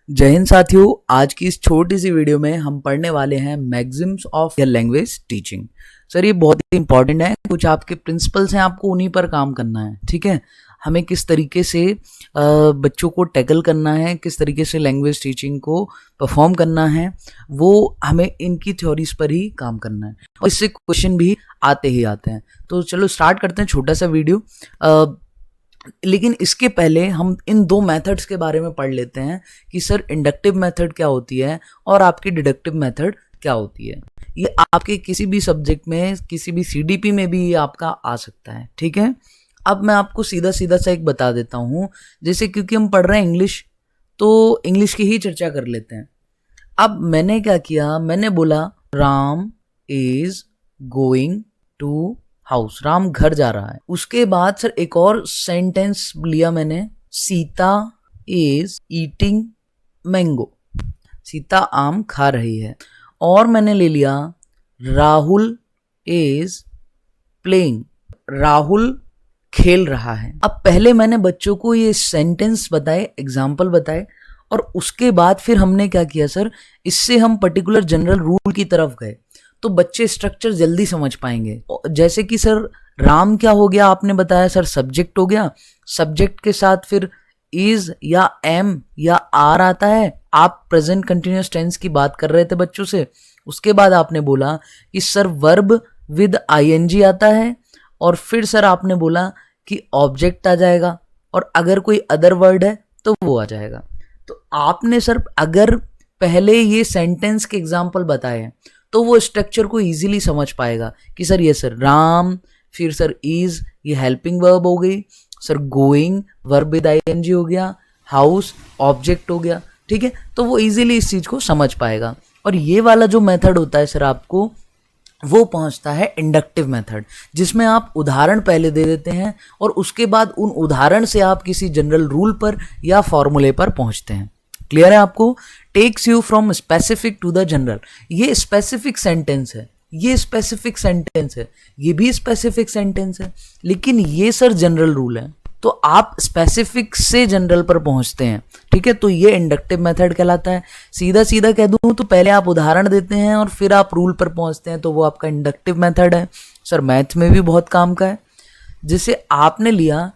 जय हिंद साथियों, आज की इस छोटी सी वीडियो में हम पढ़ने वाले हैं Maxim's of language teaching. Sir ये बहुत ही इंपॉर्टेंट है, कुछ आपके प्रिंसिपल्स हैं, आपको उन्हीं पर काम करना है। ठीक है, हमें किस तरीके से बच्चों को टैकल करना है, किस तरीके से लैंग्वेज टीचिंग को परफॉर्म करना है, वो हमें इनकी थ्योरीज पर ही काम करना है और इससे क्वेश्चन भी आते ही आते हैं। तो चलो स्टार्ट करते हैं छोटा सा वीडियो। लेकिन इसके पहले हम इन दो मेथड्स के बारे में पढ़ लेते हैं कि सर इंडक्टिव मेथड क्या होती है और आपकी डिडक्टिव मेथड क्या होती है। ये आपके किसी भी सब्जेक्ट में, किसी भी सीडीपी में भी ये आपका आ सकता है। ठीक है, अब मैं आपको सीधा सीधा सा एक बता देता हूँ, जैसे क्योंकि हम पढ़ रहे हैं इंग्लिश, तो इंग्लिश की ही चर्चा कर लेते हैं। अब मैंने क्या किया, मैंने बोला Ram is going to house, Ram घर जा रहा है। उसके बाद सर एक और सेंटेंस लिया मैंने, Sita is eating mango, Sita आम खा रही है। और मैंने ले लिया राहुल इज प्लेइंग, राहुल खेल रहा है। अब पहले मैंने बच्चों को ये सेंटेंस बताए, एग्जाम्पल बताए, और उसके बाद फिर हमने क्या किया सर, इससे हम पर्टिकुलर जनरल रूल की तरफ गए तो बच्चे स्ट्रक्चर जल्दी समझ पाएंगे। जैसे कि सर राम क्या हो गया, आपने बताया सर सब्जेक्ट हो गया, सब्जेक्ट के साथ फिर इज या एम या आर आता है। आप प्रेजेंट कंटिन्यूअस टेंस की बात कर रहे थे बच्चों से। उसके बाद आपने बोला कि सर वर्ब विद आईएनजी आता है, और फिर सर आपने बोला कि ऑब्जेक्ट आ जाएगा, और अगर कोई अदर वर्ड है तो वो आ जाएगा। तो आपने सर अगर पहले ये सेंटेंस के एग्जाम्पल बताए हैं तो वो स्ट्रक्चर को इजीली समझ पाएगा कि सर ये सर राम, फिर सर इज, ये हेल्पिंग वर्ब हो गई, sir going verb with ING हो गया, हाउस ऑब्जेक्ट हो गया। ठीक है, तो वो इजीली इस चीज को समझ पाएगा। और ये वाला जो मेथड होता है सर आपको, वो पहुंचता है इंडक्टिव मेथड, जिसमें आप उदाहरण पहले दे देते हैं और उसके बाद उन उदाहरण से आप किसी जनरल रूल पर या फॉर्मूले पर पहुंचते हैं। क्लियर है आपको? Takes you from specific to the general. ये स्पेसिफिक सेंटेंस है, ये स्पेसिफिक सेंटेंस है, ये भी स्पेसिफिक सेंटेंस है, लेकिन ये सर जनरल रूल है, तो आप स्पेसिफिक से जनरल पर पहुंचते हैं। ठीक है, तो ये इंडक्टिव मेथड कहलाता है। सीधा सीधा कह दूं तो पहले आप उदाहरण देते हैं और फिर आप रूल पर पहुंचते हैं, तो वो आपका इंडक्टिव मेथड है। सर मैथ में भी बहुत काम का है। जैसे आपने लिया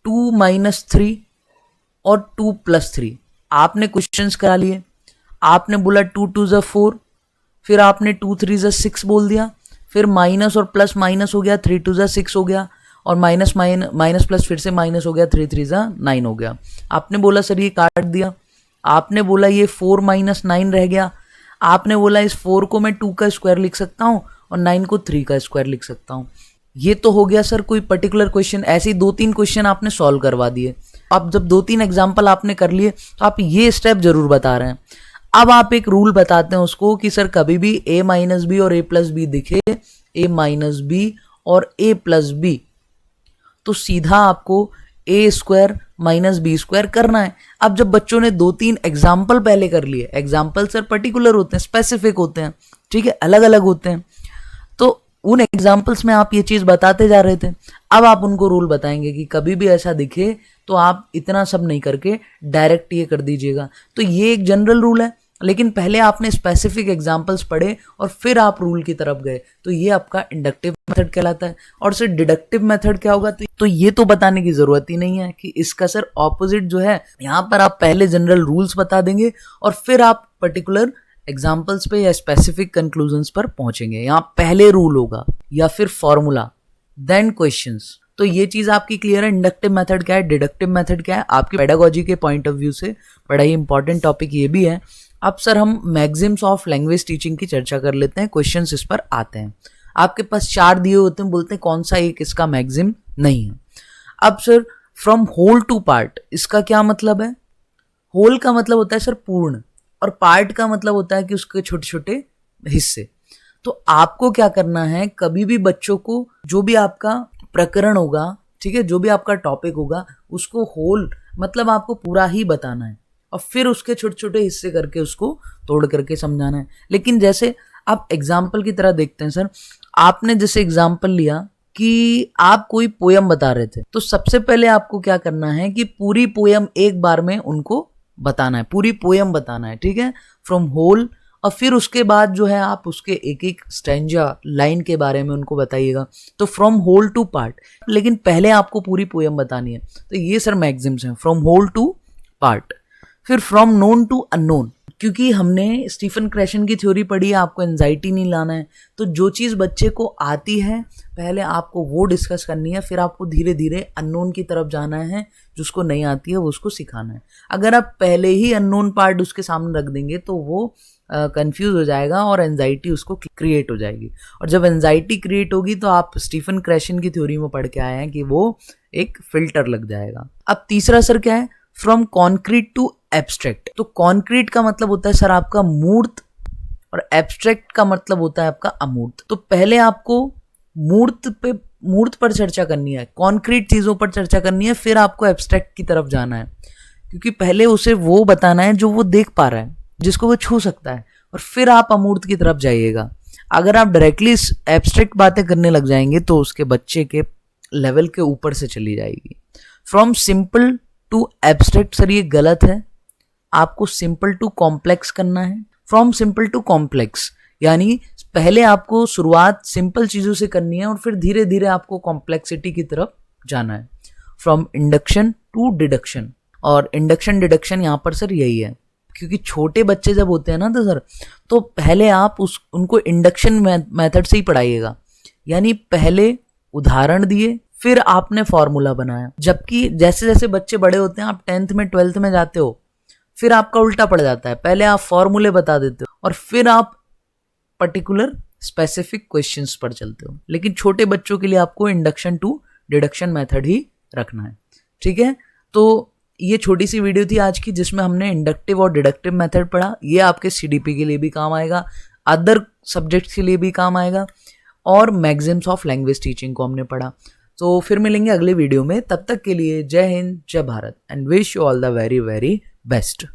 2 - 3 और 2 + 3, आपने क्वेश्चंस करा लिए। आपने बोला 2 × 2 = 4, फिर आपने 2 × 3 = 6 बोल दिया, फिर माइनस और प्लस माइनस हो गया, 3 × 2 = 6 हो गया, और माइनस माइनस प्लस फिर से माइनस हो गया, 3 × 3 = 9 हो गया। आपने बोला सर ये काट दिया। आपने बोला ये 4 - 9 रह गया। आपने बोला इस 4 को मैं 2 का स्क्वायर लिख सकता हूँ और 9 को 3 का स्क्वायर लिख सकता हूँ। ये तो हो गया सर कोई पर्टिकुलर क्वेश्चन। ऐसे ही 2-3 क्वेश्चन आपने सॉल्व करवा दिए। अब जब 2-3 एग्जाम्पल आपने कर लिए तो आप ये स्टेप जरूर बता रहे हैं। अब आप एक रूल बताते हैं उसको कि सर कभी भी a - b और a + b दिखे, a - b और a + b, तो सीधा आपको a² - b² करना है। अब जब बच्चों ने 2-3 एग्जाम्पल पहले कर लिए, एग्जाम्पल सर पर्टिकुलर होते हैं, स्पेसिफिक होते हैं, ठीक है, अलग अलग होते हैं, तो उन एग्जाम्पल्स में आप ये चीज बताते जा रहे थे। अब आप उनको रूल बताएंगे कि कभी भी ऐसा दिखे तो आप इतना सब नहीं करके डायरेक्ट ये कर दीजिएगा। तो ये एक जनरल रूल है, लेकिन पहले आपने स्पेसिफिक एग्जाम्पल्स पढ़े और फिर आप रूल की तरफ गए, तो ये आपका इंडक्टिव मेथड कहलाता है। और सर डिडक्टिव मेथड क्या होगा, तो ये तो बताने की जरूरत ही नहीं है कि इसका सर ऑपोजिट जो है, यहाँ पर आप पहले जनरल रूल्स बता देंगे और फिर आप पर्टिकुलर एग्जाम्पल्स पे या स्पेसिफिक कंक्लूजन्स पर पहुंचेंगे। यहाँ पहले रूल होगा या फिर फॉर्मूला, देन क्वेश्चंस। तो ये चीज आपकी क्लियर है। इंडक्टिव मेथड क्या है, डिडक्टिव मेथड क्या है, आपकी पेडागोजी के पॉइंट ऑफ व्यू से बड़ा ही इंपॉर्टेंट टॉपिक ये भी है। अब सर हम मैक्सिम्स ऑफ लैंग्वेज टीचिंग की चर्चा कर लेते हैं, क्वेश्चंस इस पर आते हैं। आपके पास 4 दिए होते हैं, बोलते हैं कौन सा एक इसका मैक्सिम नहीं है। अब sir from whole to part, इसका क्या मतलब है? होल का मतलब होता है सर पूर्ण, और पार्ट का मतलब होता है कि उसके छोटे छोटे हिस्से। तो आपको क्या करना है, कभी भी बच्चों को जो भी आपका प्रकरण होगा, ठीक है, जो भी आपका टॉपिक होगा, उसको होल मतलब आपको पूरा ही बताना है और फिर उसके छोटे छोटे हिस्से करके उसको तोड़ करके समझाना है। लेकिन जैसे आप एग्जाम्पल की तरह देखते हैं सर, आपने जैसे एग्जाम्पल लिया कि आप कोई पोयम बता रहे थे, तो सबसे पहले आपको क्या करना है कि पूरी पोयम एक बार में उनको बताना है, पूरी पोयम बताना है, ठीक है, फ्रॉम होल। और फिर उसके बाद जो है आप उसके एक एक स्टैंजा लाइन के बारे में उनको बताइएगा। तो फ्रॉम होल टू पार्ट, लेकिन पहले आपको पूरी पोयम बतानी है। तो ये सर मैक्सिम्स हैं, फ्रॉम होल टू पार्ट। फिर फ्रॉम नोन टू अननोन, क्योंकि हमने स्टीफन क्रैशन की थ्योरी पढ़ी है, आपको एंजाइटी नहीं लाना है। तो जो चीज़ बच्चे को आती है पहले आपको वो डिस्कस करनी है, फिर आपको धीरे धीरे अननोन की तरफ जाना है, जिसको नहीं आती है वो उसको सिखाना है। अगर आप पहले ही अननोन पार्ट उसके सामने रख देंगे तो वो कंफ्यूज हो जाएगा और एंजाइटी उसको क्रिएट हो जाएगी। और जब एंजाइटी क्रिएट होगी तो आप स्टीफन क्रैशन की थ्योरी में पढ़ के आए हैं कि वो एक फिल्टर लग जाएगा। अब तीसरा सर क्या है, फ्रॉम कॉन्क्रीट टू एब्स्ट्रैक्ट। तो कॉन्क्रीट का मतलब होता है सर आपका मूर्त, और एब्स्ट्रैक्ट का मतलब होता है आपका अमूर्त। तो पहले आपको मूर्त पर चर्चा करनी है, कॉन्क्रीट चीजों पर चर्चा करनी है, फिर आपको एब्स्ट्रैक्ट की तरफ जाना है, क्योंकि पहले उसे वो बताना है जो वो देख पा रहा है, जिसको वो छू सकता है, और फिर आप अमूर्त की तरफ जाइएगा। अगर आप डायरेक्टली एब्स्ट्रैक्ट बातें करने लग जाएंगे तो उसके बच्चे के लेवल के ऊपर से चली जाएगी। From simple to abstract sir ये गलत है, आपको सिंपल टू कॉम्प्लेक्स करना है। फ्रॉम सिंपल टू कॉम्प्लेक्स यानी पहले आपको शुरुआत सिंपल चीजों से करनी है और फिर धीरे धीरे आपको कॉम्प्लेक्सिटी की तरफ जाना है। फ्रॉम इंडक्शन टू डिडक्शन, और इंडक्शन डिडक्शन यहाँ पर सर यही है, क्योंकि छोटे बच्चे जब होते हैं ना तो सर, तो पहले आप उनको इंडक्शन मेथड से ही पढ़ाइएगा, यानी पहले उदाहरण दिए फिर आपने फॉर्मूला बनाया। जबकि जैसे जैसे बच्चे बड़े होते हैं, आप 10th में 12th में जाते हो, फिर आपका उल्टा पड़ जाता है, पहले आप फॉर्मूले बता देते हो और फिर आप पर्टिकुलर स्पेसिफिक क्वेश्चंस पर चलते हो। लेकिन छोटे बच्चों के लिए आपको इंडक्शन टू डिडक्शन मेथड ही रखना है, ठीक है। तो ये छोटी सी वीडियो थी आज की, जिसमें हमने इंडक्टिव और डिडक्टिव मेथड पढ़ा। ये आपके सीडीपी के लिए भी काम आएगा, अदर सब्जेक्ट्स के लिए भी काम आएगा, और मैक्सिम्स ऑफ लैंग्वेज टीचिंग को हमने पढ़ा। तो फिर मिलेंगे अगले वीडियो में, तब तक के लिए जय हिंद, जय Bharat, and wish you all the very very best.